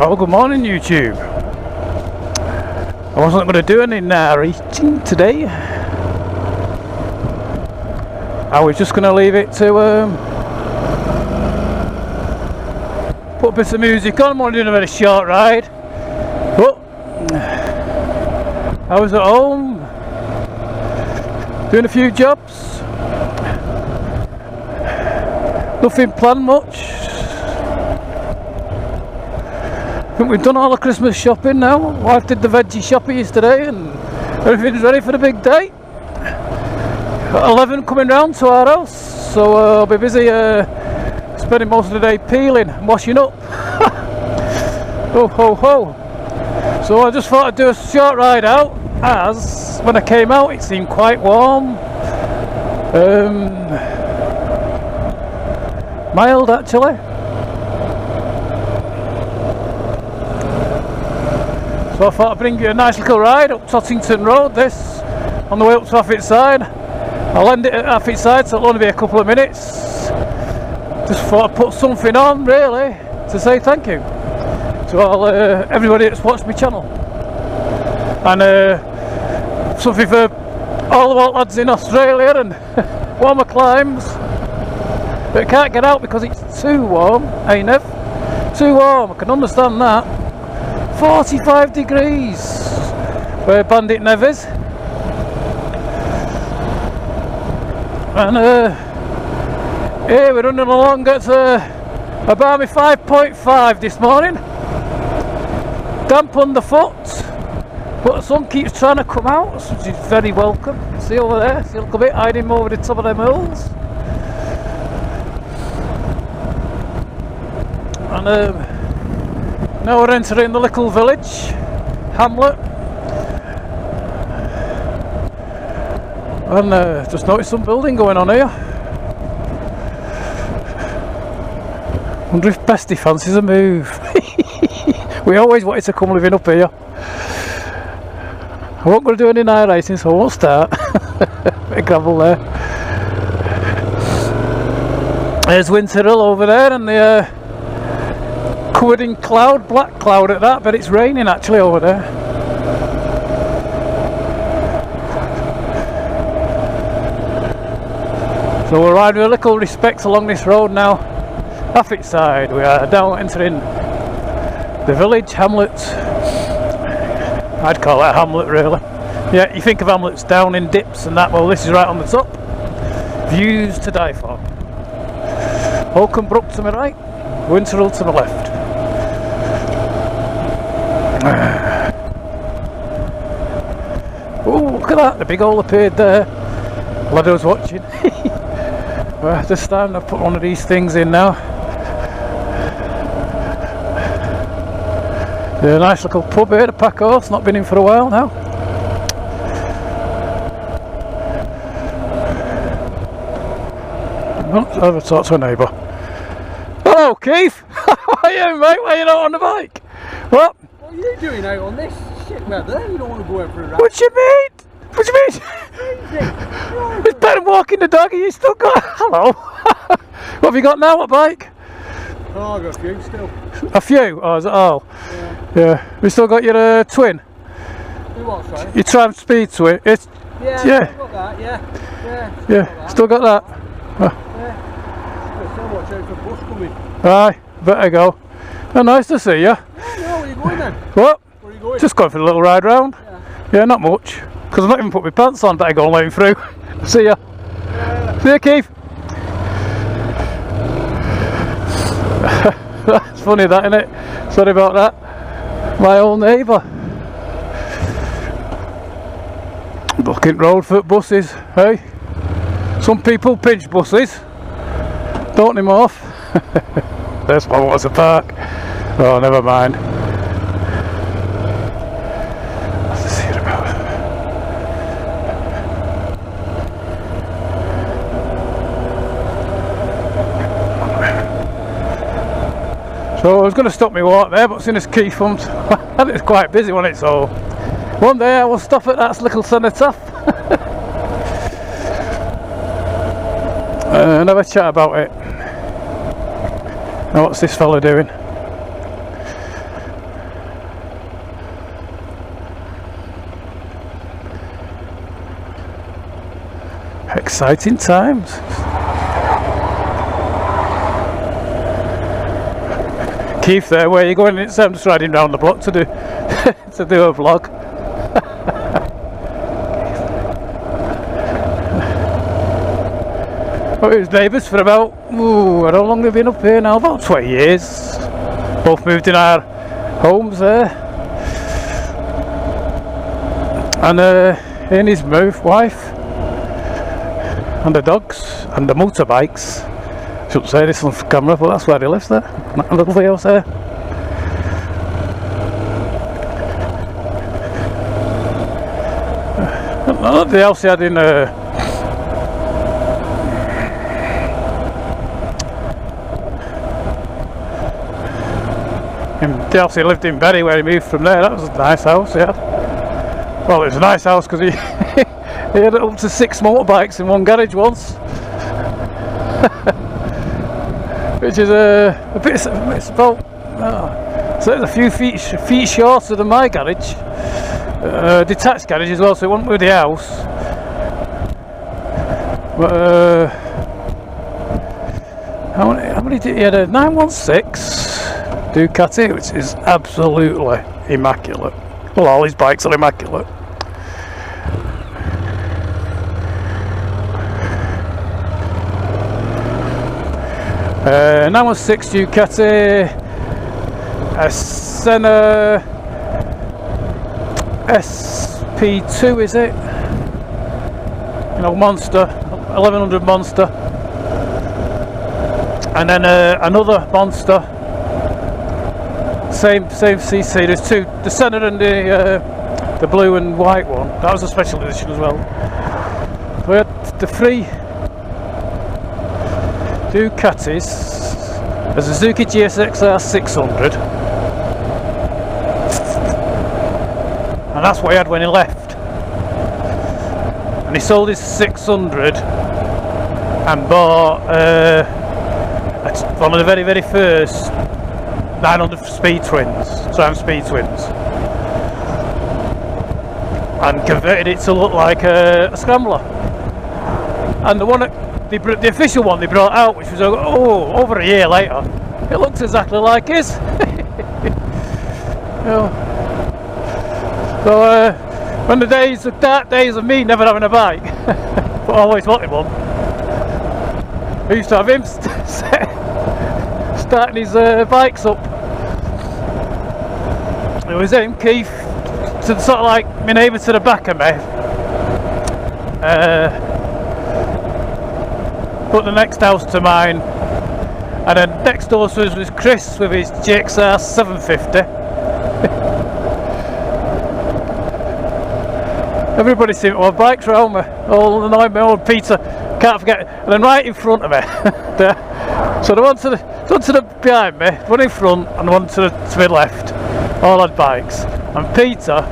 Oh, good morning, YouTube. I wasn't going to do any narrating today. I was just going to leave it to put a bit of music on. I'm only doing a very short ride. But I was at home doing a few jobs. Nothing planned much. I think we've done all the Christmas shopping now. Wife did the veggie shopping yesterday and everything's ready for the big day. Got 11 coming round to our house, so I'll be busy spending most of the day peeling and washing up. Ho ho ho. So I just thought I'd do a short ride out, as when I came out it seemed quite warm. Mild actually. So I thought I'd bring you a nice little ride up Tottington Road, this, on the way up to Affetside. I'll end it at Affetside, so it'll only be a couple of minutes. Just thought I'd put something on, really, to say thank you to all everybody that's watched my channel. And something for all the lads in Australia and warmer climes that can't get out because it's too warm, eh Nev? Too warm, I can understand that. 45 degrees where Bandit Nev is. And here we're running along at a balmy 5.5 this morning. Damp underfoot, but the sun keeps trying to come out, which is very welcome. See over there, see a little bit hiding over the top of them hills. And now we're entering the little village, hamlet, and just noticed some building going on here. Wonder if Bestie fancies a move. We always wanted to come living up here. I won't go to do any night racing, so I won't start. Bit of gravel there. There's Winter Hill over there, and the covered in cloud, black cloud at that, but it's raining actually over there. So we're riding with a little respect along this road now. Affetside, we are now entering the village, hamlet. I'd call it a hamlet really. Yeah, you think of hamlets down in dips and that, well this is right on the top. Views to die for. Holkenbrook to my right, Winter Hill to my left. Oh, look at that, the big hole appeared there. Lad was watching. Well, this time I've put one of these things in now. A nice little pub here, the Pack Horse, not been in for a while now. I'll have a talk to a neighbour. Hello Keith! How are you mate? Why are you not on the bike? What? What are you doing out on this shit weather? You don't want to go out for a ride. What you mean? What you mean? It's better than walking the dog and you still got... Hello! What have you got now, a bike? Oh, I've got a few still. A few? Oh, is it all? Yeah. Yeah. We still got your twin? You what, sorry? Your Triumph Speed twin? It's... Yeah, Yeah. I've got that, yeah. Yeah, still got that? Yeah. Still watch out for the bus coming. Aye, better go. Oh, nice to see you. Yeah, no, where are you going then? What? Where are you going? Just going for a little ride round. Yeah. Yeah, not much. Because I've not even put my pants on, better go and let him through. See ya. See ya, Keith. That's funny that, isn't it? Sorry about that. My old neighbour. Bucket Road for buses, hey? Some people pinch buses, don't them off. This one was a park. Oh, never mind. What's this here about? So I was going to stop my walk there, but as soon as Keith comes, and it's quite busy, wasn't it? So one day I will stop at that little cenotaph and have a chat about it. Now what's this fella doing? Exciting times. Keith there, where are you going? I'm just riding round the block to do to do a vlog. Well, it was neighbours for about, how long have we been up here now? About 20 years. Both moved in our homes there. And he and his wife, and the dogs, and the motorbikes. Shouldn't say this on camera, but that's where he lives there. A little house there. The house he had in the house he lived in Bury, where he moved from there. That was a nice house he had. Well, it was a nice house because he he had up to 6 motorbikes in one garage once. Which is a bit, it's about, so it's a few feet shorter than my garage. Detached garage as well, so it wasn't with the house. But how many did he had? A 916 Ducati, which is absolutely immaculate. Well, all his bikes are immaculate. Uh, 916 Ducati, a Senna SP2, is it? You know, Monster, 1100 Monster, and then another Monster, same CC. There's two, the Senna and the blue and white one. That was a special edition as well. We had the 3 Ducatis, a Suzuki GSX-R 600, and that's what he had when he left. And he sold his 600 and bought one of the very first 900 Speed Twins, Triumph Speed Twins, and converted it to look like a Scrambler. And the one that the official one they brought out, which was over a year later, it looks exactly like his. You know. So when the dark days of me never having a bike, but always wanted one, I used to have him starting his bikes up. It was him, Keith, to sort of like my neighbour to the back of me. Put the next house to mine, and then next door to us was Chris with his GXR 750. Everybody seemed to have bikes around me, all annoyed me. Old Peter, can't forget, and then right in front of me. So the one to the behind me, one in front, and the one to the left, all had bikes. And Peter,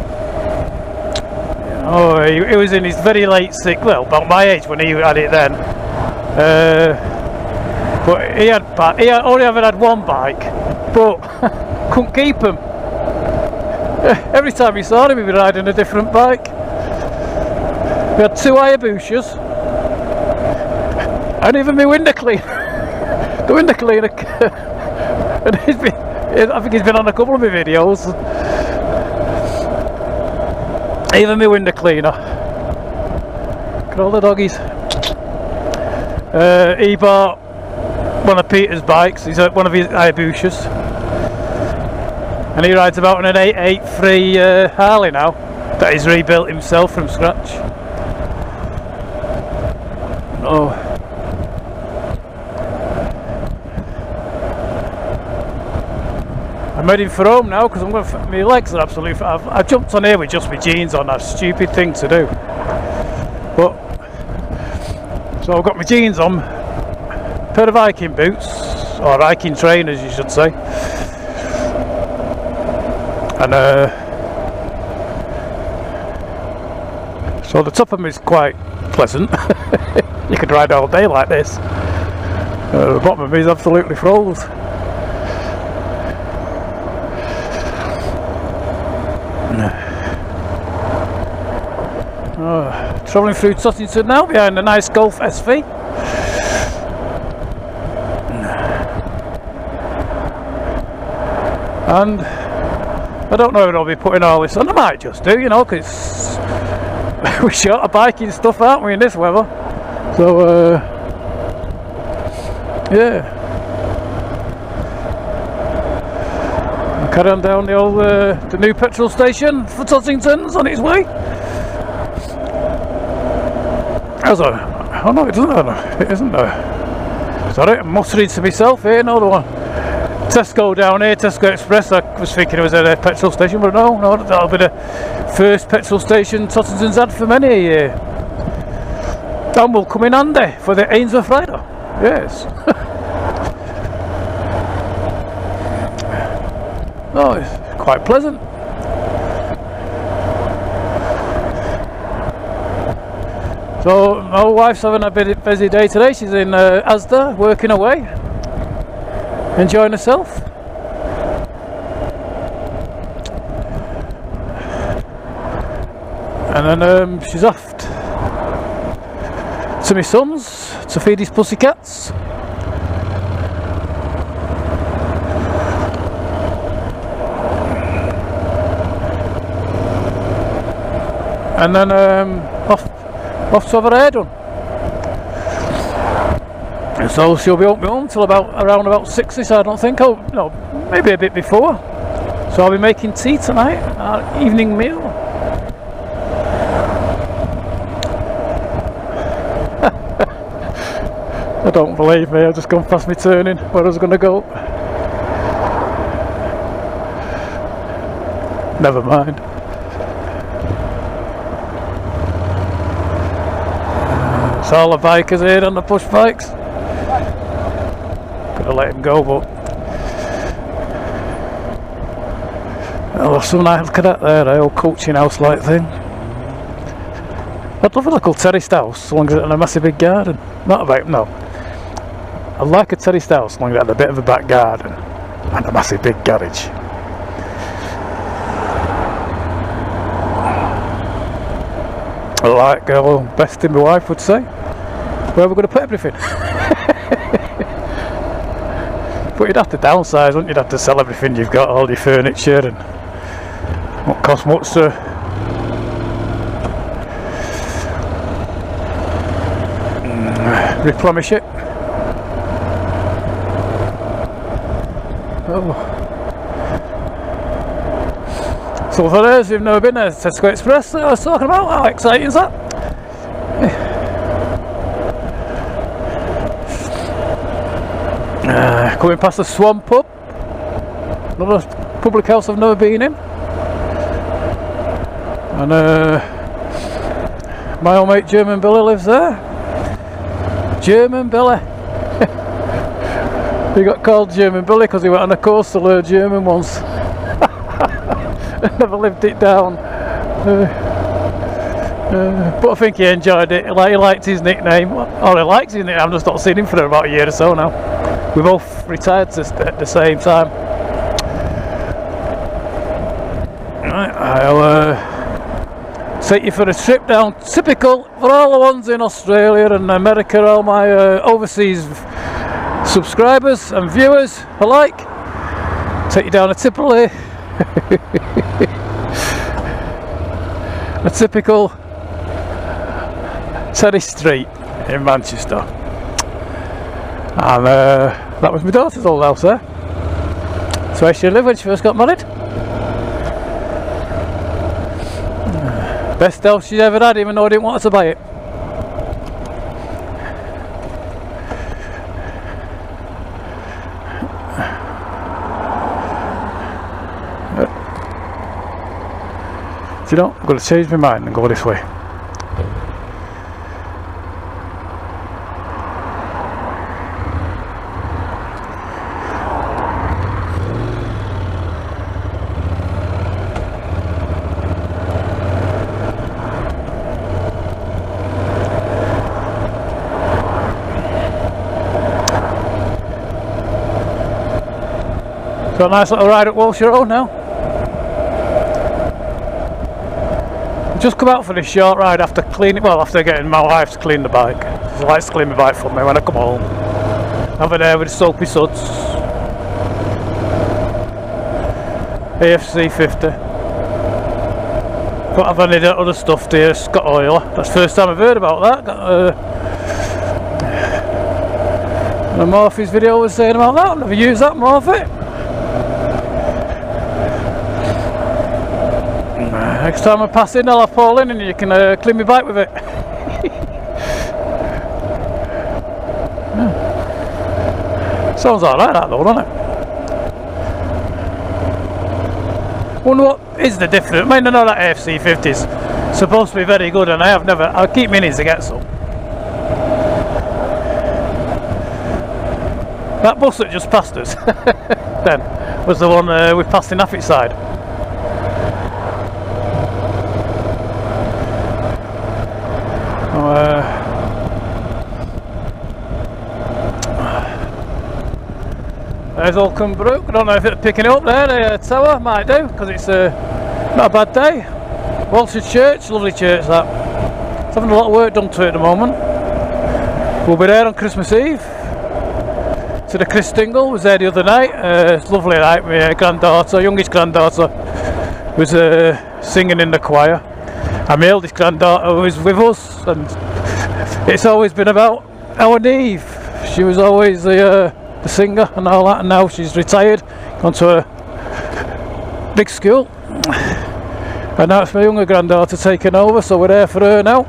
he was in his very late well, about my age when he had it then. But he only ever had one bike, but couldn't keep him. Every time he saw him, he'd be riding a different bike. We had 2 Hayabusas, and even my window cleaner. The window cleaner, and I think he's been on a couple of my videos. Even my window cleaner. Look at all the doggies. He bought one of Peter's bikes. He's one of his Hayabusas, and he rides about on an 883 Harley now that he's rebuilt himself from scratch. I'm heading for home now because my legs are absolutely. I jumped on here with just my jeans on. That's a stupid thing to do. But so I've got my jeans on, a pair of hiking boots, or hiking trainers you should say, and so the top of them is quite pleasant. You could ride all day like this. The bottom of me is absolutely froze. Travelling through Tottington now behind a nice Golf SV. And I don't know if I'll be putting all this on. I might just do, you know, because we're short of biking stuff, aren't we, in this weather? So, yeah. I'll carry on down the old, the new petrol station for Tottington's on its way. Oh no, it doesn't. It isn't there. Sorry, I'm muttering to myself here. Another one. Tesco down here, Tesco Express. I was thinking it was at a petrol station, but no, that'll be the first petrol station Tottington's had for many a year. And will come in handy for the Ainsworth rider. Yes. Oh, it's quite pleasant. So my wife's having a bit busy day today. She's in Asda working away, enjoying herself. And then she's off to my son's to feed his pussycats. And then off to have her hair done. And so she'll be home till around about 6, so I don't think. Oh no, maybe a bit before. So I'll be making tea tonight, our evening meal. I don't believe me, I've just gone past me turning where I was going to go. Never mind. It's all the bikers here on the push bikes. Could have let him go, but oh, some nice look at that there, the old coaching house like thing. I'd love a little terraced house, as long as it's in a massive big garden. Not about, no. I'd like a terraced house, as long as it had a bit of a back garden and a massive big garage. Like best in my wife would say, where are we going to put everything? But you'd have to downsize, wouldn't you? You'd have to sell everything you've got, all your furniture, and won't cost much to replenish it. Oh. So for those who've never been there, Tesco Express that I was talking about, how exciting is that? Coming past the Swan Pub, another public house I've never been in. And my old mate German Billy lives there. German Billy. He got called German Billy because he went on a course to learn German once. Never lived it down, but I think he enjoyed it. He liked his nickname, or he likes his nickname. I've just not seen him for about a year or so now. We both retired at the same time. Right, I'll take you for a trip down, typical for all the ones in Australia and America, all my overseas subscribers and viewers alike. Take you down a typical a typical terrace street in Manchester, and that was my daughter's old house there. So where she lived when she first got married. Best house she ever had, even though I didn't want her to buy it. Do you know, I'm going to change my mind and go this way. Got a nice little ride at Walsall Road now. just come out for this short ride after cleaning, well, after getting my wife to clean the bike. She likes to clean my bike for me when I come home. Have a day with the soapy suds. AFC 50. But I've added other stuff to Scott Oiler. That's the first time I've heard about that. Got a Morphy's video was saying about that. I've never used that Morphy. Next time I pass in, I'll have Paul in and you can clean my bike with it. Sounds like that though, doesn't it? Wonder what is the difference. I mean, I know that AFC 50's supposed to be very good, and I keep minis to get some. That bus that just passed us then was the one we passed in Affit side. There's Old Cumbrook. I don't know if it's picking up there, the tower, might do, because it's not a bad day. Walter Church, lovely church that. It's having a lot of work done to it at the moment. We'll be there on Christmas Eve. To the Chris Dingle, was there the other night. It's a lovely night. My granddaughter, youngest granddaughter, was singing in the choir. And my eldest granddaughter was with us, and it's always been about our Neve. She was always the singer and all that, and now she's retired, gone to a big school, and now it's my younger granddaughter taking over, so we're there for her now.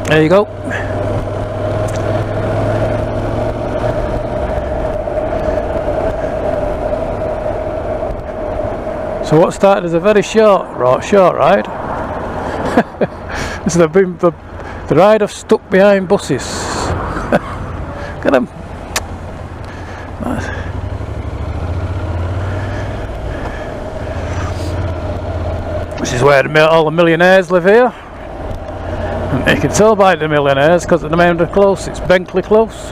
There you go. So what started as a very short ride, this has been the ride of stuck behind buses. Look at them. Nice. This is where all the millionaires live here. And you can tell by the millionaires because of the name of the close. It's Bentley Close.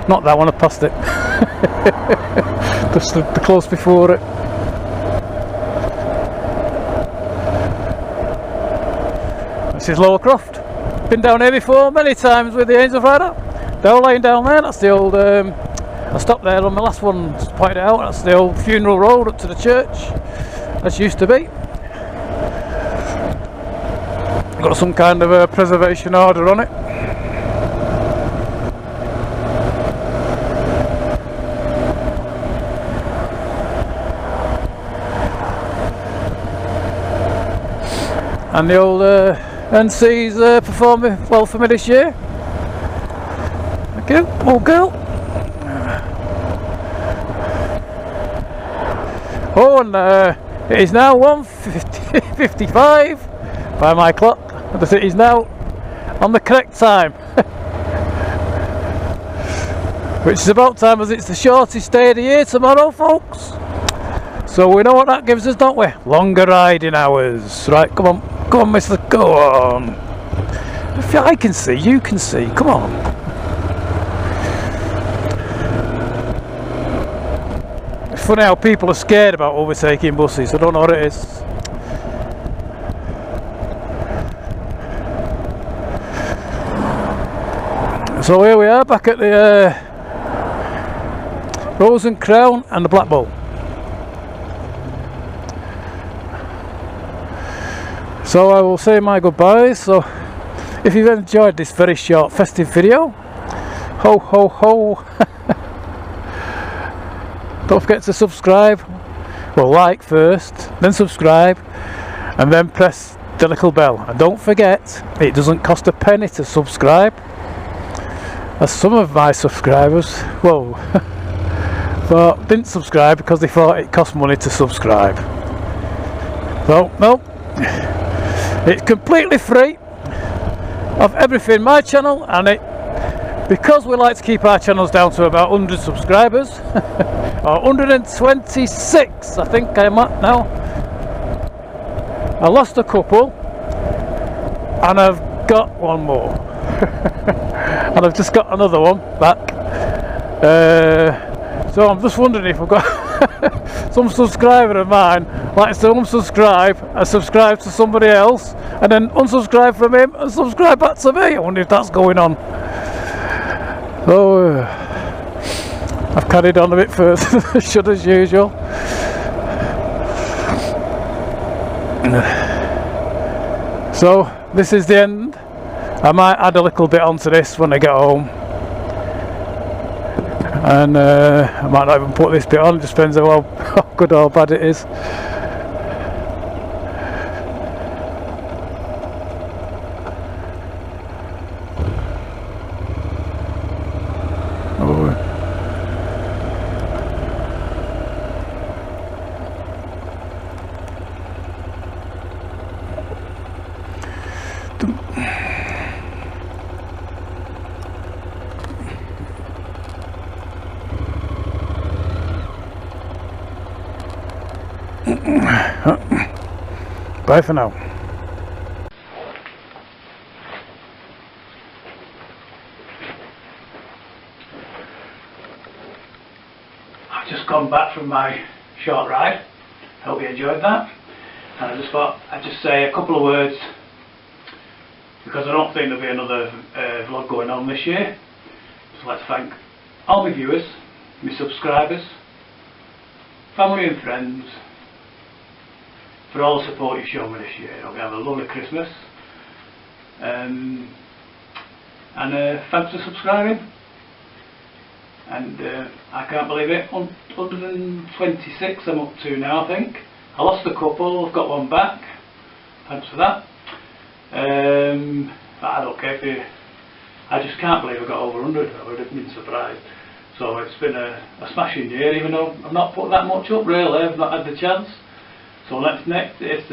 Not that one, I passed it. Just the close before it. This is Lower Croft. Been down here before many times with the Angel Rider. They're laying down there. That's the old. I stopped there on my last one. Just pointed it out. That's the old funeral road up to the church. As used to be. Got some kind of a preservation order on it. And the old NC's performing well for me this year. Thank you, old girl. Oh, and it is now 1:55 by my clock. It is now on the correct time. Which is about time, as it's the shortest day of the year tomorrow, folks. So we know what that gives us, don't we? Longer riding hours. Right, come on. Go on, mister, go on. If I can see, you can see. Come on. It's funny how people are scared about overtaking buses. I don't know what it is. So here we are, back at the Rose and Crown and the Black Bull. So I will say my goodbyes. So if you've enjoyed this very short festive video, ho ho ho. Don't forget to subscribe. Well, like first, then subscribe, and then press the little bell. And don't forget, it doesn't cost a penny to subscribe. As some of my subscribers, well, didn't subscribe because they thought it cost money to subscribe. So, no. It's completely free of everything my channel, and because we like to keep our channels down to about 100 subscribers or 126 I think I'm at now. I lost a couple and I've got one more. And I've just got another one back. So I'm just wondering if I've got some subscriber of mine likes to unsubscribe and subscribe to somebody else, and then unsubscribe from him and subscribe back to me. I wonder if that's going on. So I've carried on a bit further than I should, as usual. So this is the end. I might add a little bit onto this when I get home, and I might not even put this bit on. It just depends on how good or bad it is. Bye for now. I've just gone back from my short ride. Hope you enjoyed that. And I just thought I'd just say a couple of words, because I don't think there'll be another vlog going on this year. Just like to thank all my viewers, my subscribers, family and friends, for all the support you've shown me this year. I hope you have a lovely Christmas. And thanks for subscribing. And I can't believe it, 126 I'm up to now, I think. I lost a couple, I've got one back. Thanks for that. But I don't care if you... I just can't believe I got over 100. I would have been surprised. So it's been a smashing year, even though I've not put that much up really. I've not had the chance. So next it's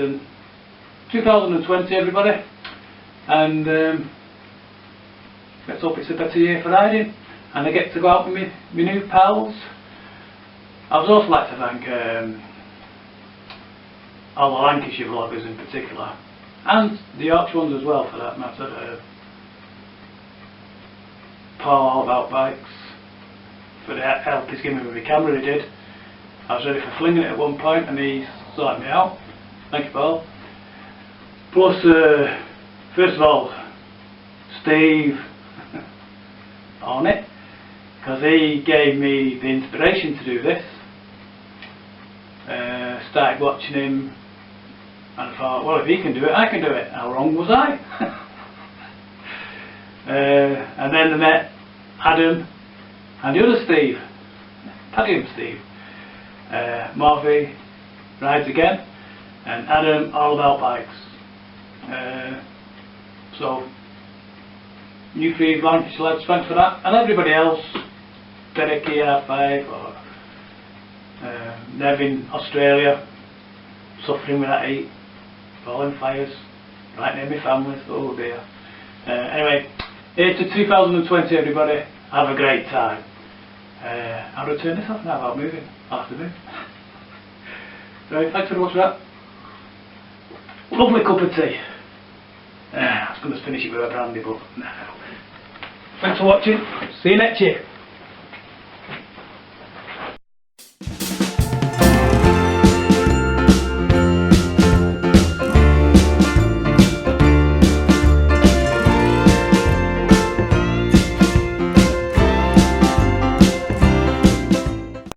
2020, everybody, and let's hope it's a better year for riding, and I get to go out with my new pals. I would also like to thank all the Lancashire vloggers in particular, and the Yorkshire ones as well for that matter. Paul All About Bikes, for the help he's given me with my camera. He did. I was ready for flinging it at one point and he sorted me out. Thank you, Paul. Plus, first of all, Steve on it, because he gave me the inspiration to do this. Started watching him and I thought, well, if he can do it, I can do it. How wrong was I? And then I met Adam and the other Steve, Paddy and Steve. Marvy Rides Again, and Adam All About Bikes. So, you three Lancashire lads, thanks for that, and everybody else, Derek ER5 or Nev in Australia, suffering with that heat, falling fires, right near my family, oh dear. Anyway, here's to 2020, everybody. Have a great time. I'll return this off now without moving. I'll have to move. Right, thanks very much for that. Lovely cup of tea. I was going to finish it with a brandy, but no. Thanks for watching. See you next year.